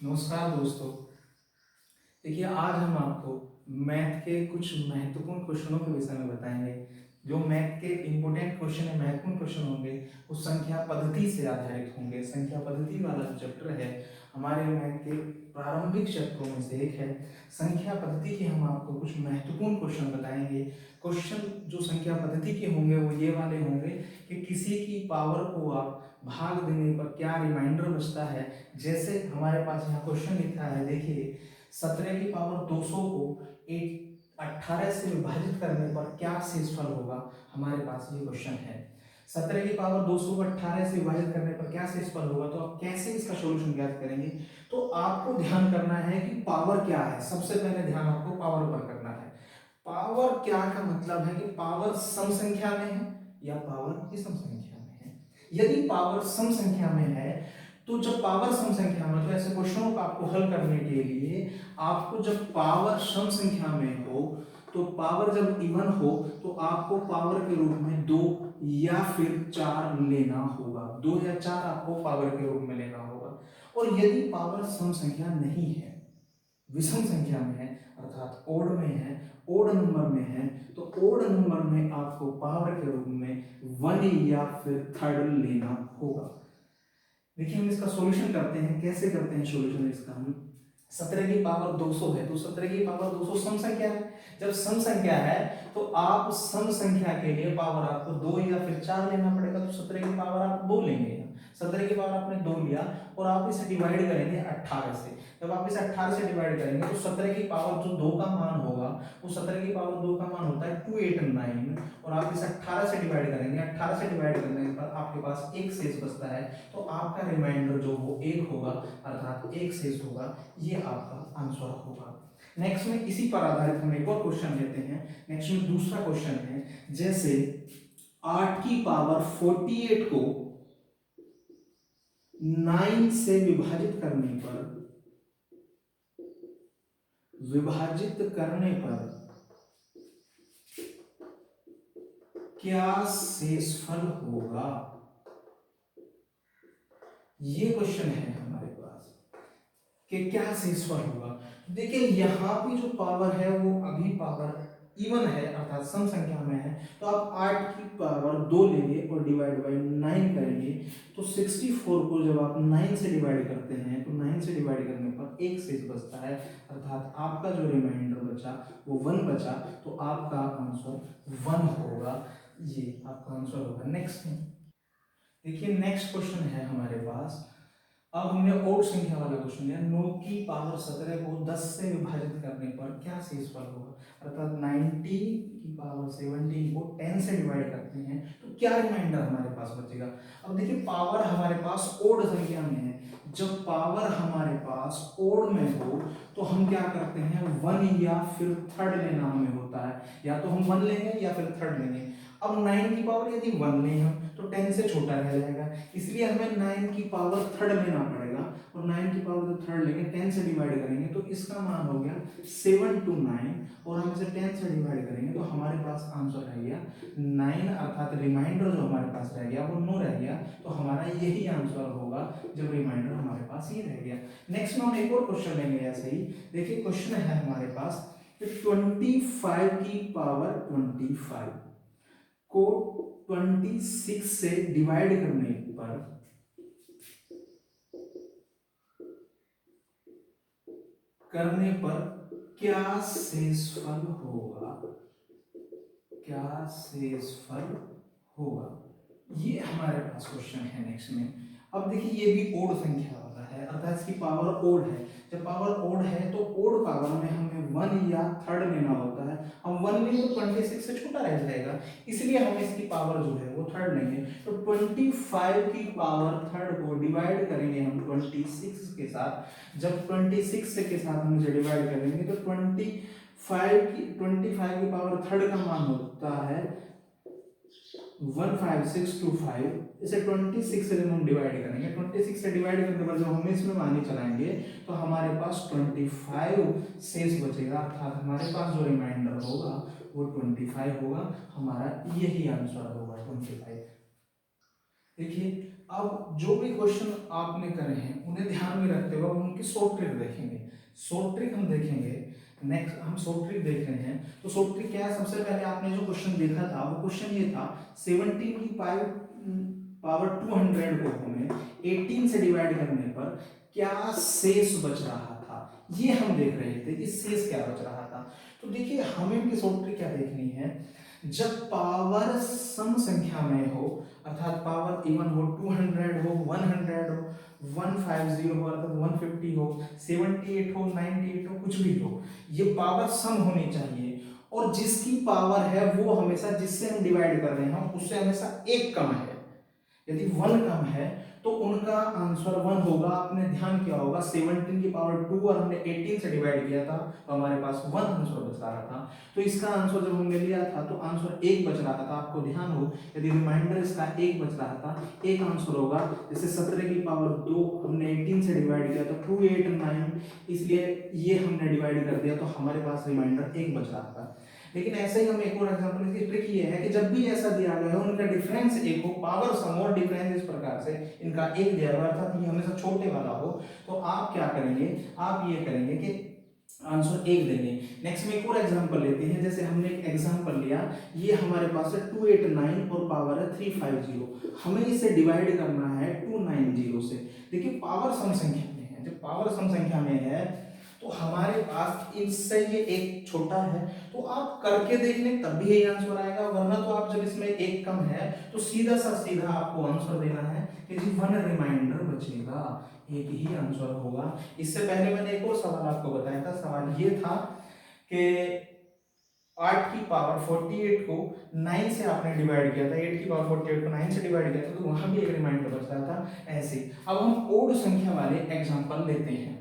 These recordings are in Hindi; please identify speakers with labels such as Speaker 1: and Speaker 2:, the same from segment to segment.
Speaker 1: नमस्कार दोस्तों। देखिए, आज हम आपको मैथ के कुछ महत्वपूर्ण क्वेश्चनों के विषय में बताएंगे। जो मैथ के इम्पोर्टेंट क्वेश्चन है, महत्वपूर्ण क्वेश्चन होंगे, वो संख्या पद्धति से आधारित होंगे। संख्या पद्धति वाला जो चैप्टर है हमारे मैथ के प्रारंभिक चैप्टरों में से एक है। संख्या पद्धति के हम आपको कुछ महत्वपूर्ण क्वेश्चन बताएंगे। क्वेश्चन जो संख्या पद्धति के होंगे वो ये वाले होंगे कि किसी की पावर को आप भाग देने पर क्या रिमाइंडर बचता है। जैसे हमारे पास यहाँ क्वेश्चन लिखा है, देखिए 17 की पावर 200 को 18 से विभाजित करने पर क्या शेषफल होगा। हमारे पास ये क्वेश्चन है, 17 की पावर 200 को 18 से विभाजित करने पर क्या शेषफल होगा। तो आप कैसे इसका सॉल्यूशन ज्ञात करेंगे। तो आपको ध्यान करना है कि पावर क्या है। सबसे पहले ध्यान आपको पावर पर करना है। पावर क्या का मतलब है कि पावर सम संख्या में है या पावर विषम संख्या में है। यदि पावर सम संख्या में है तो जब पावर सम संख्या में, तो ऐसे क्वेश्चनों को आपको हल करने के लिए आपको जब पावर सम संख्या में हो, तो पावर जब इवन हो तो आपको पावर के रूप में 2 या फिर 4 लेना होगा। 2 या 4 आपको पावर के रूप में लेना होगा। और यदि पावर सम संख्या नहीं है, विषम संख्या में है, अर्थात ओड में है, ओड नंबर में है, तो ओड नंबर में आपको पावर के रूप में 1 या फिर थर्ड लेना होगा। देखिए, हम इसका सॉल्यूशन करते हैं। कैसे करते हैं सॉल्यूशन इसका हम। 17 की पावर 200 है, तो 17 की पावर 200 सम संख्या है। जब सम संख्या है तो आप सम संख्या के लिए पावर आपको 2 या फिर 4 लेना पड़ेगा। तो 17 की पावर आप 2 लेंगे। 17 की पावर आपने 2 लिया और आप इसे डिवाइड करेंगे 18 से। जब आप इसे 18 से डिवाइड करेंगे तो 17 की पावर जो 2 का मान होगा, वो 17 की पावर 2 का मान होता है 289। और आप इसे 18 से डिवाइड करेंगे, 18 से डिवाइड करने के बाद आपके पास एक शेष बचता है। तो आपका रिमाइंडर जो वो 1 होगा, अर्थात एक शेष होगा। ये आपका आंसर होगा। नेक्स्ट में इसी पर आधारित हम एक और क्वेश्चन लेते हैं। नेक्स्ट में दूसरा क्वेश्चन है, जैसे 8 की पावर 48 को 9 से विभाजित करने पर क्या शेषफल होगा। ये क्वेश्चन है हमारे पास कि क्या शेषफल होगा। देखिए, यहाँ भी जो पावर है वो अभी पावर इवन है, अर्थात सम संख्या में है। तो आप 8 की पावर 2 लेंगे और डिवाइड बाई 9 करेंगे। तो 64 को जब आप 9 से डिवाइड करते हैं तो 9 से डिवाइड करने पर एक शेष बचता है, अर्थात आपका जो रिमाइंडर बचा वो 1 बचा। तो आपका आंसर 1 होगा। ये आपका आंसर होगा। नेक्स्ट देखिए, नेक्स्ट क्वेश्चन है हमारे पास। अब हमने ओड संख्या वाला क्वेश्चन लिया। 9 की पावर 17 को 10 से विभाजित करने पर क्या शेषफल होगा। अर्थात 90 की पावर 17 को 10 से डिवाइड करते हैं तो क्या रिमाइंडर हमारे पास बचेगा। अब देखिए, पावर हमारे पास ओड संख्या में है। जब पावर हमारे पास ओड में हो तो हम क्या करते हैं, 1 या फिर थर्ड लेना हमें होता है। या तो हम 1 लेंगे या फिर थर्ड लेंगे। अब 9 की पावर यदि 1 लें हम तो 10 से छोटा रह जाएगा, इसलिए हमें 9 की पावर थर्ड लेना पड़ेगा। और 9 की पावर जो थर्ड लेंगे 10 से डिवाइड करेंगे तो इसका मान हो गया 7 to 9। और हम इसे 10 से डिवाइड करेंगे तो हमारे पास आंसर रह गया 9, अर्थात रिमाइंडर जो हमारे पास रह गया वो 9 रह गया। तो हमारा यही आंसर होगा जब रिमाइंडर हमारे पास ये रह गया। नेक्स्ट में हम एक और क्वेश्चन लेंगे ऐसे ही। देखिए, क्वेश्चन है हमारे पास 25 की पावर 25 को 26 से डिवाइड करने पर क्या शेषफल होगा। क्या शेषफल होगा, ये हमारे पास क्वेश्चन है। नेक्स्ट में अब देखिए, ये भी ओड संख्या वाला है, अर्थात इसकी पावर ओड है। जब पावर ओड है तो ओड पावर में हमें 1 या थर्ड लेना होता है। हम 1 लेंगे तो 26 से छोटा रह जाएगा, इसलिए हम इसकी पावर जो है वो थर्ड लेंगे। तो 25 की पावर थर्ड को डिवाइड करेंगे हम 26 के साथ। जब 26 के साथ हम इसे डिवाइड करेंगे तो 25 की पावर थर्ड का मान होता है 15625। इसे 26 से जब हम डिवाइड करेंगे, 26 से डिवाइड करने के बाद जब हम इसमें मानी चलाएंगे तो हमारे पास 25 शेष बचेगा, अर्थात हमारे पास जो रिमाइंडर होगा वो 25 होगा। हमारा यही आंसर होगा 25। देखिए, अब जो भी क्वेश्चन आपने करे हैं उन्हें ध्यान में रखते करते हुए हम उनकी शॉर्ट ट्रिक देखेंगे। शॉर्ट ट्रिक हम देखेंगे, नेक्स्ट हम शॉर्ट ट्रिक देख रहे हैं। तो शॉर्ट ट्रिक क्या है, सबसे पहले आपने जो क्वेश्चन देखा था वो क्वेश्चन ये था 17 की पावर 200 को हमें 18 से डिवाइड करने पर क्या शेष बच रहा था, ये हम देख रहे थे कि शेष क्या बच रहा था। तो देखिए हमें इनकी शॉर्ट ट्रिक क्या देखनी है, जब पावर सम संख्या में हो, अर्थात पावर इवन हो, 200 हो, 100 हो, 150 हो, अर्थात 150 हो, 78 हो, 98 हो, कुछ भी हो, ये पावर सम होनी चाहिए। और जिसकी पावर है वो हमेशा, जिससे हम डिवाइड कर रहे हैं उससे हमेशा एक कम है। यदि 1 कम है तो उनका आंसर 1 होगा। आपने ध्यान किया होगा 17 की पावर 2 और हमने 18 से डिवाइड किया था तो हमारे पास 1 आंसर बच रहा था। तो इसका आंसर जब हमने लिया था तो आंसर 1 बच रहा था। आपको ध्यान हो, यदि रिमाइंडर इसका 1 बच रहा था, एक आंसर होगा। जैसे 17 की पावर 2 हमने 18 से डिवाइड किया तो 289, इसलिए ये हमने डिवाइड कर दिया तो हमारे पास रिमाइंडर 1 बच रहा था। लेकिन ऐसे ही हम एक और एग्जांपल, इसकी ट्रिक ये है कि जब भी ऐसा दिया गया है उनका डिफरेंस एक हो, पावर सम और डिफरेंस इस प्रकार से इनका एक दिया हुआ, अर्थात ये हमेशा छोटे वाला हो, तो आप क्या करेंगे, आप ये करेंगे कि आंसर 1 देंगे। नेक्स्ट में एक और एग्जांपल लेते हैं। जैसे हमने एक एग्जांपल लिया, ये हमारे पास है 289 और पावर है 350, हमें इसे डिवाइड करना है 290 से। देखिए पावर सम संख्या में है, जब पावर सम संख्या में है तो हमारे पास इससे ये एक छोटा है, तो आप करके देख लें तब भी यही आंसर आएगा। वरना तो आप जब इसमें एक कम है तो सीधा सा सीधा आपको आंसर देना है कि जी 1 रिमाइंडर बचेगा, एक ही आंसर होगा। इससे पहले मैंने एक और सवाल आपको बताया था। सवाल ये था कि 8 की पावर 48 को 9 से आपने डिवाइड किया था, 8 की पावर 48 को 9 से डिवाइड किया था, तो वहां भी एक रिमाइंडर बच रहा था। ऐसे अब हम ओड संख्या वाले एग्जाम्पल लेते हैं।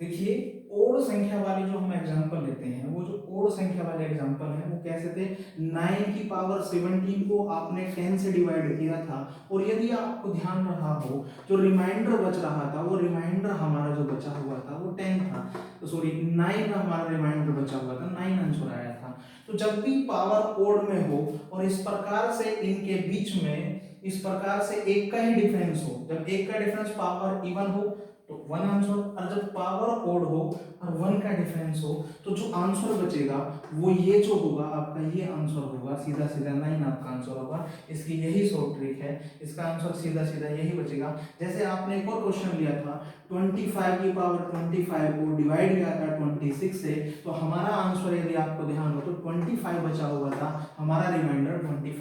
Speaker 1: देखिए ओड संख्या वाले जो हम एग्जांपल लेते हैं, वो जो ओड संख्या वाले एग्जांपल हैं वो कैसे थे, 9 की पावर 17 को आपने 10 से डिवाइड किया था, और यदि आपको ध्यान रहा हो जो रिमाइंडर बच रहा था, वो रिमाइंडर हमारा जो बचा हुआ था वो 10 था, तो सॉरी 9 हमारा रिमाइंडर बचा हुआ था, 9 आंसर आया था। तो जब भी पावर ओड में हो और इस प्रकार से इनके बीच में इस प्रकार से एक का ही डिफरेंस हो, जब एक का डिफरेंस पावर इवन हो तो 1 आंसर, और जब पावर ओड हो और 1 का डिफरेंस हो तो जो आंसर बचेगा वो ये जो होगा आपका, ये आंसर होगा, सीधा सीधा 9 आपका आंसर होगा। इसकी यही शॉर्ट ट्रिक है, इसका आंसर सीधा सीधा यही बचेगा। जैसे आपने एक और क्वेश्चन लिया था 25 की पावर 25 को डिवाइड किया था 26 से, तो हमारा आंसर यदि आपको ध्यान हो तो 25 बचा हुआ था, हमारा रिमाइंडर 25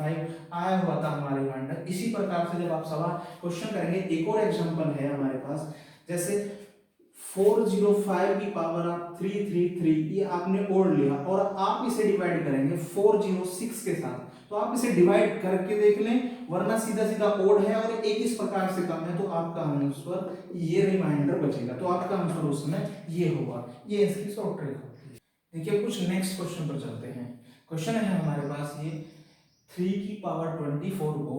Speaker 1: आया हुआ था हमारा रिमाइंडर। इसी प्रकार से जब आप सवाल क्वेश्चन करेंगे, एक और एग्जांपल है हमारे पास, जैसे 405 की पावर आप 333, ये आपने ओड लिया और आप इसे डिवाइड करेंगे 406 के साथ, तो आप इसे डिवाइड करके देख लें, वरना सीधा सीधा ओड है और एक इस प्रकार से कम है, तो आपका आंसर ये रिमाइंडर बचेगा, तो आपका आंसर उस समय ये होगा। ये इसकी शॉर्ट ट्रिक होती है। देखिए कुछ नेक्स्ट क्वेश्चन पर चलते हैं। क्वेश्चन है हमारे पास ये 3 की पावर 24 को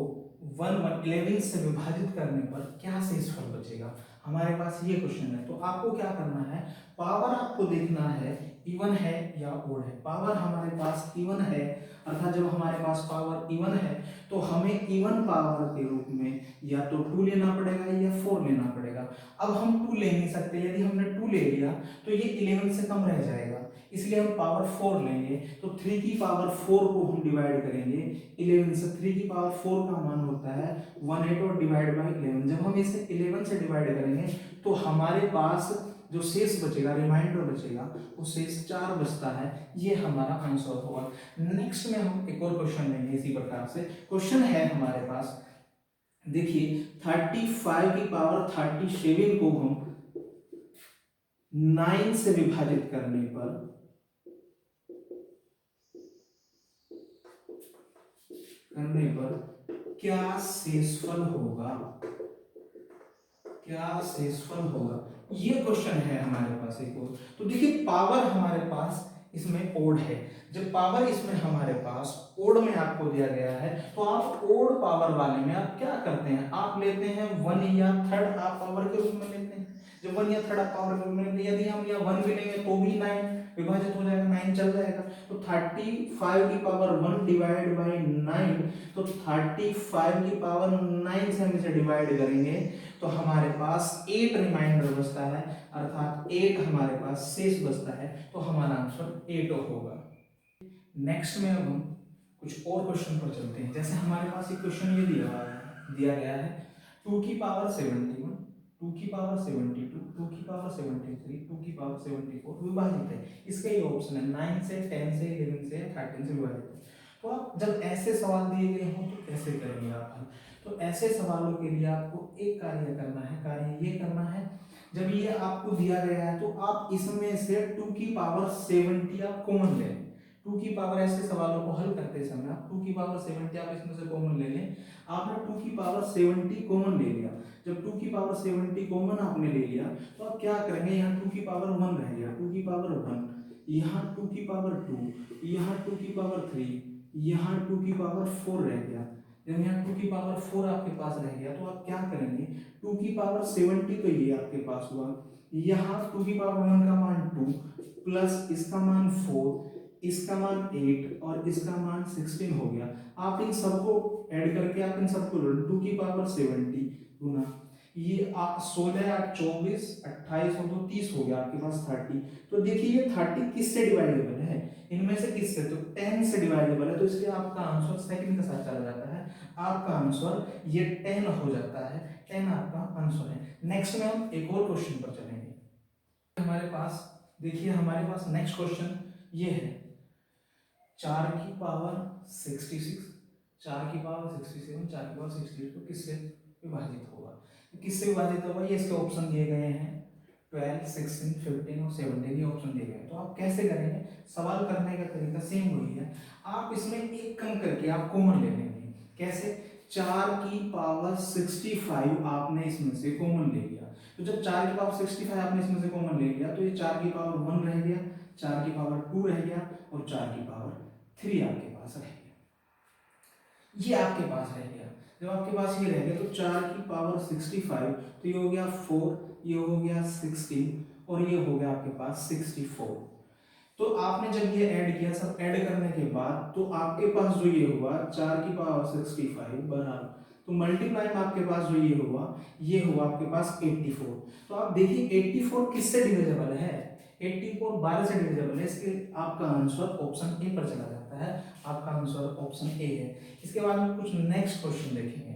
Speaker 1: 11 से विभाजित करने पर क्या शेषफल बचेगा, हमारे पास ये क्वेश्चन है। तो आपको क्या करना है, पावर आपको देखना है इवन है या ओड है। पावर हमारे पास इवन है, अर्थात जब हमारे पास पावर इवन है तो हमें इवन पावर के रूप में या तो 2 लेना पड़ेगा या 4 लेना पड़ेगा। अब हम 2 ले नहीं सकते, यदि हमने 2 ले लिया तो ये 11 से कम रह जाएगा, इसलिए हम पावर 4 लेंगे। तो 3 की पावर 4 को हम डिवाइड करेंगे 11 से। 3 की पावर 4 का मान होता है 18 और डिवाइड बाई 11। जब हम इसे 11 से डिवाइड करेंगे तो हमारे पास जो शेष बचेगा, रिमाइंडर बचेगा, वो शेष 4 बचता है, ये हमारा आंसर होगा। नेक्स्ट में हम एक और क्वेश्चन लेंगे इसी प्रकार से। क्वेश्चन है हमारे पास, देखिए 35 की पावर 37 को हम 9 से विभाजित करने पर क्या शेषफल होगा, क्या शेषफल होगा, ये क्वेश्चन है हमारे पास एक और। तो देखिए पावर हमारे पास इसमें ओड है, जब पावर इसमें हमारे पास ओड में आपको दिया गया है तो आप ओड पावर वाले में आप क्या करते हैं, आप लेते हैं 1 या थर्ड आप पावर के रूप में लेते हैं। जब 1 या थर्ड पावर में यदि हम यहाँ 1 भी लेंगे तो भी 9 विभाजित हो जाएगा, 9 चल जाएगा। तो 35 की पावर 1 डिवाइड बाई 9, तो 35 की पावर 9 से हम इसे डिवाइड करेंगे तो हमारे पास 8 रिमाइंडर बचता है, अर्थात 8 हमारे पास शेष बचता है, तो हमारा आंसर 8 होगा। नेक्स्ट में अब हम कुछ और क्वेश्चन पर चलते हैं। जैसे हमारे पास एक क्वेश्चन ये दिया गया है 2 की पावर 71, 2 की पावर 72, 2 की पावर 73, 2 की पावर 74 विभाजित है। इसका ये ऑप्शन है 9 से, 10 से, 11 से, 13 से विभाजित है। तो आप जब ऐसे सवाल दिए गए हों तो कैसे करेंगे आप हल? तो ऐसे सवालों के लिए आपको एक कार्य करना है, कार्य ये करना है, जब ये आपको दिया गया है तो आप इसमें से 2 की पावर 70 आप कॉमन लें। 2 की पावर, ऐसे सवालों को हल करते समय आप 2 की पावर 70 आप इसमें से कॉमन ले लें। आपने 2 की पावर 70 कॉमन ले लिया। जब 2 की पावर 70 कॉमन आपने ले लिया तो आप क्या करेंगे, यहाँ 2 की पावर 1 रह गया, 2 की पावर 1, यहाँ 2 की पावर 2, यहाँ 2 की पावर 3, यहाँ 2 की पावर 4 रह गया। जब यहाँ 2 की पावर 4 आपके पास रह गया तो आप क्या करेंगे, 2 की पावर 70 तो ये आपके पास हुआ, यहाँ 2 की पावर 1 का मान 2 प्लस इसका मान 4, इसका मान 8 और इसका मान 16 हो गया। आप इन सबको ऐड करके आप इन सबको 2 की पावर 70 गुना ये 16 8 24 28 और 2 30 हो गया आपके पास 30। तो देखिए ये 30 किससे डिवाइडेबल है, इनमें से किससे, तो 10 से डिवाइडेबल है, तो इसलिए आपका आंसर सेकंड के साथ चला जाता है। आपका आंसर ये 10 हो जाता है, 10 आपका आंसर है। नेक्स्ट में हम एक और क्वेश्चन पर चलेंगे। हमारे पास देखिए, हमारे पास नेक्स्ट क्वेश्चन ये है 4 की पावर 66, 4 की पावर 67, 4 की पावर 68 को किससे विभाजित होगा, किससे विभाजित होगा, ये इसके ऑप्शन दिए गए हैं 12, 16, 15 और 17, ये ऑप्शन दिए गए हैं। तो आप कैसे करेंगे, सवाल करने का तरीका सेम वही है, आप इसमें एक कम करके आप कॉमन ले लेंगे। कैसे, 4 की पावर 65 आपने इसमें से कॉमन ले लिया, तो जब 4 की पावर 65 आपने इसमें से कॉमन ले लिया तो ये 4 की पावर 1 रह गया, 4 की पावर 2 रह गया और 4 की पावर 3 आपके पास रह गया, ये आपके पास रह गया। जब आपके पास ये रह गया तो 4 की पावर 65, तो ये हो गया 4, ये हो गया 16 और ये हो गया आपके पास 64। तो आपने जब ये ऐड किया, सब ऐड करने के बाद तो आपके पास जो ये हुआ 4 की पावर 65 बराबर, तो मल्टीप्लाई में आपके पास जो ये हुआ आपके पास 84। तो आप देखिए 84 किससे डिविजिबल है, 84 12 से डिविजिबल है, इसके आपका आंसर ऑप्शन ए पर चला जाता है, आपका आंसर ऑप्शन ए है। इसके बाद में कुछ नेक्स्ट क्वेश्चन देखेंगे।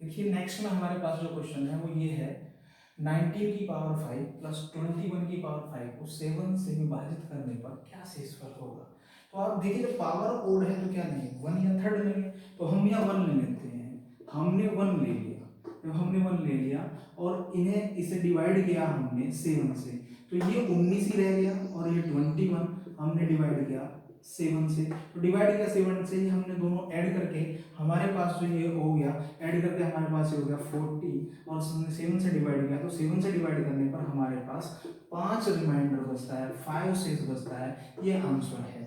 Speaker 1: देखिए नेक्स्ट में हमारे पास जो क्वेश्चन है वो ये है 19 की पावर 5 प्लस 21 की पावर 5 को 7 से विभाजित करने पर क्या शेषफल होगा। तो आप देखिए जब पावर ओड है तो क्या लेंगे, 1 या थर्ड लेंगे, तो हम यहाँ 1 ले लेते हैं, हमने 1 ले लिया, जब हमने 1 ले लिया और इन्हें इसे डिवाइड किया हमने 7 से, तो ये 19 ही रह गया और ये 21 हमने डिवाइड किया 7 से, तो डिवाइड किया 7 से ही हमने दोनों ऐड करके हमारे पास जो ये हो गया, ऐड करके हमारे पास ये हो गया 40 और 7 से डिवाइड किया, तो 7 से डिवाइड करने पर हमारे पास 5 रिमाइंडर बचता है, 5 शेष बचता है, ये आंसर है।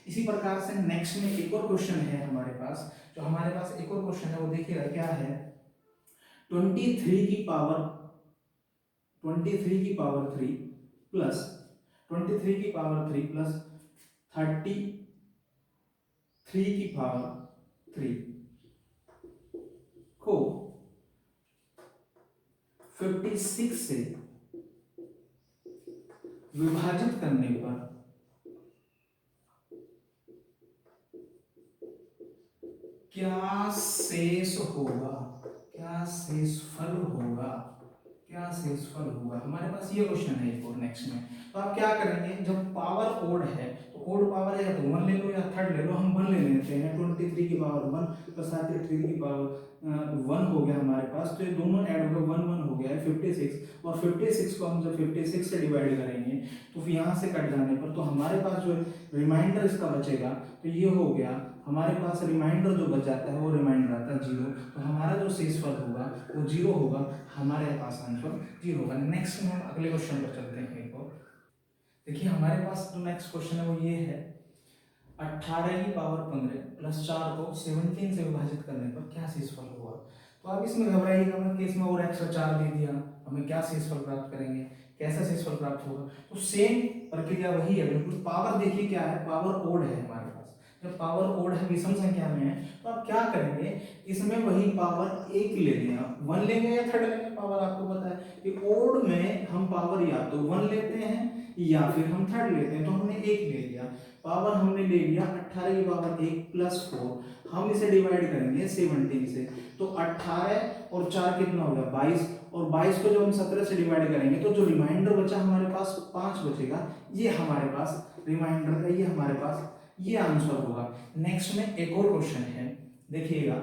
Speaker 1: इसी प्रकार से नेक्स्ट में एक और क्वेश्चन है हमारे पास, जो हमारे पास एक और क्वेश्चन है वो देखिएगा क्या है 23 की पावर 3 प्लस 23 की पावर 3 प्लस 33 की पावर 3 को 56 से विभाजित करने पर क्या शेष होगा, क्या शेषफल होगा, क्या शेषफल होगा, हमारे पास ये क्वेश्चन है एक और नेक्स्ट में। तो आप क्या करेंगे, जब पावर ओड है तो ओड पावर है तो 1 ले लो या थर्ड ले लो, हम 1 ले लेते हैं, 23 की पावर 1 प्लस 33 की पावर 1 हो गया हमारे पास, तो ये दोनों ऐड हो गए 1 1 हो गया है 56, और 56 को हम जब 56 से डिवाइड करेंगे तो फिर यहाँ से कट जाने पर तो हमारे पास जो रिमाइंडर इसका बचेगा, तो ये हो गया हमारे पास रिमाइंडर जो बच जाता है वो रिमाइंडर आता है 0, तो हमारा जो शेषफल होगा वो 0 होगा, हमारे पास आंसर 0 होगा। नेक्स्ट में हम अगले क्वेश्चन पर चलते हैं एक और। देखिए हमारे पास जो नेक्स्ट क्वेश्चन है वो ये है 18 की पावर 15 प्लस 4 को 17 से विभाजित करने पर क्या शेषफल होगा। तो आप इसमें घबराइएगा मत कि इसमें और एक्स्ट्रा 4 दे दिया, हमें क्या शेषफल प्राप्त करेंगे, कैसा शेषफल प्राप्त होगा। तो सेम प्रक्रिया वही है बिल्कुल। पावर देखिए क्या है, पावर ओड है हमारे पास। जब पावर ओड है, विषम संख्या में है, तो आप क्या करेंगे, इसमें वही पावर एक ले लेंगे, आप 1 लेंगे या थर्ड लेंगे। पावर आपको पता है कि ओड में हम पावर या तो 1 लेते हैं या फिर हम थर्ड लेते हैं। तो हमने 1 ले लिया, पावर हमने ले लिया 18 की पावर 1 प्लस 4। हम इसे डिवाइड करेंगे 17 से, तो 18 और 4 कितना हो गया 22, और 22 को जब हम 17 से डिवाइड करेंगे तो जो रिमाइंडर बचा हमारे पास 5 बचेगा। ये हमारे पास रिमाइंडर का, ये हमारे पास ये आंसर होगा। नेक्स्ट में एक और क्वेश्चन है, देखिएगा।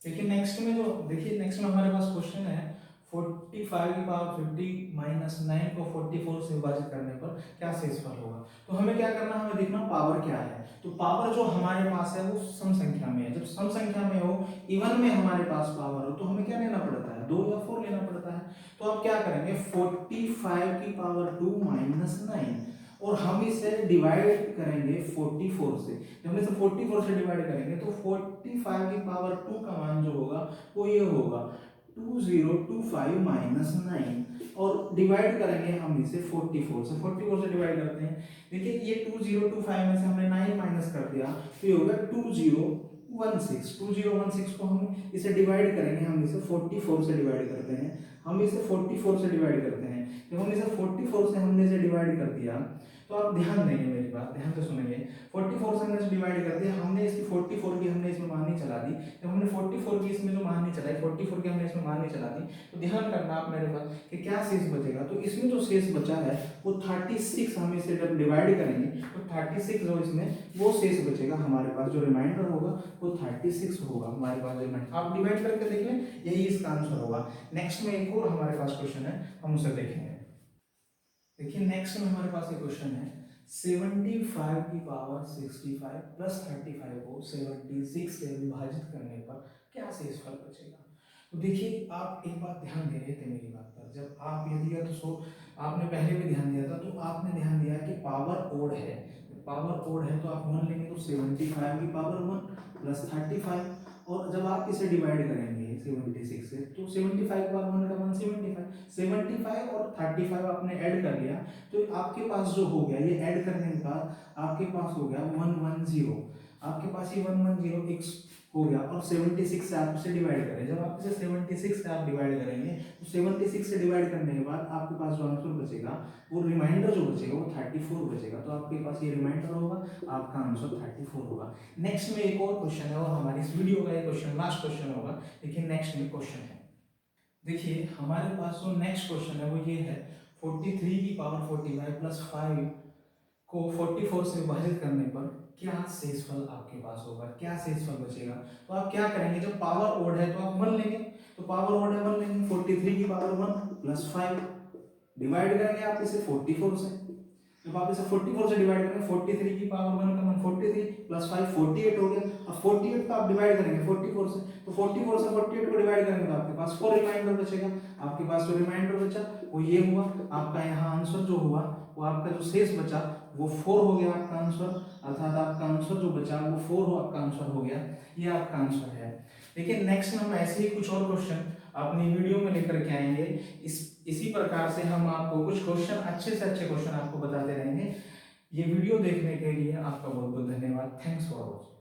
Speaker 1: देखिए नेक्स्ट में जो, देखिए नेक्स्ट में हमारे पास क्वेश्चन है 45 की पावर 50 माइनस 9 को 44 से विभाजित करने पर क्या शेषफल होगा। तो हमें क्या करना, हमें देखना पावर क्या है। तो पावर जो हमारे पास है वो सम संख्या में है। जब सम संख्या में हो, इवन में हमारे पास पावर हो, तो हमें क्या लेना पड़ता है, 2 या 4 लेना पड़ता है। तो आप क्या करेंगे, 45 की पावर 2 माइनस 9, और हम इसे डिवाइड करेंगे 44 से। जब हम इसे 44 से डिवाइड करेंगे तो 45 की पावर 2 का मान जो होगा वो ये होगा 2025 माइनस 9, और डिवाइड करेंगे हम इसे 44 से। 44 से डिवाइड करते हैं, देखिए ये 2025 में से हमने 9 माइनस कर दिया, तो ये होगा 2016। 2016 को हम इसे डिवाइड करेंगे, हम इसे 44 से डिवाइड करते हैं, हम इसे 44 से डिवाइड करते हैं। जब हम इसे 44 से हमने इसे डिवाइड कर दिया, तो आप ध्यान देंगे, मेरी बात ध्यान से सुनेंगे। 44 से हमने इसे डिवाइड कर दिया, हमने इसकी 44 की हमने इसमें मान नहीं चला दी। जब हमने 44 की इसमें जो मान नहीं चलाई, 44 की हमने इसमें मान नहीं चला दी, तो ध्यान करना आप मेरे पास कि क्या शेष बचेगा। तो इसमें जो शेष बचा है वो 36, हम इसे जब डिवाइड करेंगे तो 36 जो इसमें वो शेष बचेगा हमारे पास, जो रिमाइंडर होगा वो 36 होगा हमारे पास रिमाइंडर। आप डिवाइड करके देख लें, यही इसका आंसर होगा। नेक्स्ट में एक और हमारे पास क्वेश्चन है, हम उसे देखेंगे। देखिए नेक्स्ट में हमारे पास एक क्वेश्चन है, 75 की पावर 65 प्लस 35 को 76 से विभाजित करने पर क्या शेषफल बचेगा। तो देखिए आप एक बात ध्यान दे रहे थे मेरी बात पर, जब आप ये दिया तो आपने पहले भी ध्यान दिया था, तो आपने ध्यान दिया कि पावर ओड है। पावर ओड है तो आप 1 लेंगे, तो 75 की पावर 1 प्लस 35, और जब आप इसे डिवाइड करेंगे 76 से, तो 75 का 1 का मान 75 और 35 आपने ऐड कर लिया, तो आपके पास जो हो गया, ये ऐड करने के बाद आपके पास हो गया 110। आपके पास ये 110 x हो गया, और 76 से आप इसे डिवाइड करें। जब आप इसे 76 से आप डिवाइड करेंगे, तो 76 से डिवाइड करने के बाद आपके पास जो आंसर बचेगा, वो रिमाइंडर जो बचेगा वो 34 बचेगा। तो आपके पास ये रिमाइंडर होगा, आपका आंसर 34 होगा। नेक्स्ट में एक और क्वेश्चन है, और हमारी इस वीडियो का एक क्वेश्चन लास्ट क्वेश्चन होगा। देखिए नेक्स्ट में क्वेश्चन है, देखिए हमारे पास जो नेक्स्ट क्वेश्चन है वो ये है, 43 की पावर 45 प्लस 5 को 44 से विभाजित करने पर क्या शेषफल आपके पास होगा, क्या शेषफल बचेगा। तो आप क्या करेंगे, जब पावर ओड है तो आप 1 लेंगे, तो पावर ओड है 1 लेंगे, 43 की पावर 1 प्लस 5 डिवाइड करेंगे आप इसे 44 से। जब आप इसे 44 से डिवाइड करेंगे, 43 की पावर 1 का मान 43 प्लस 5 48 हो गया, और 48 को आप डिवाइड करेंगे 44 से, तो 44 से 48 को डिवाइड करेंगे तो आपके पास 4 रिमाइंडर बचेगा। आपके पास जो रिमाइंडर बचा वो ये हुआ आपका, यहाँ आंसर जो हुआ वो आपका जो शेष बचा वो 4 हो गया आपका आंसर, अर्थात आपका आंसर जो बचा वो 4 हो आपका आंसर हो गया, ये आपका आंसर है। देखिए नेक्स्ट में हम ऐसे ही कुछ और क्वेश्चन अपनी वीडियो में लेकर के आएंगे। इसी प्रकार से हम आपको कुछ क्वेश्चन, अच्छे से अच्छे क्वेश्चन आपको बताते रहेंगे। ये वीडियो देखने के लिए आपका बहुत बहुत धन्यवाद। Thanks for watching.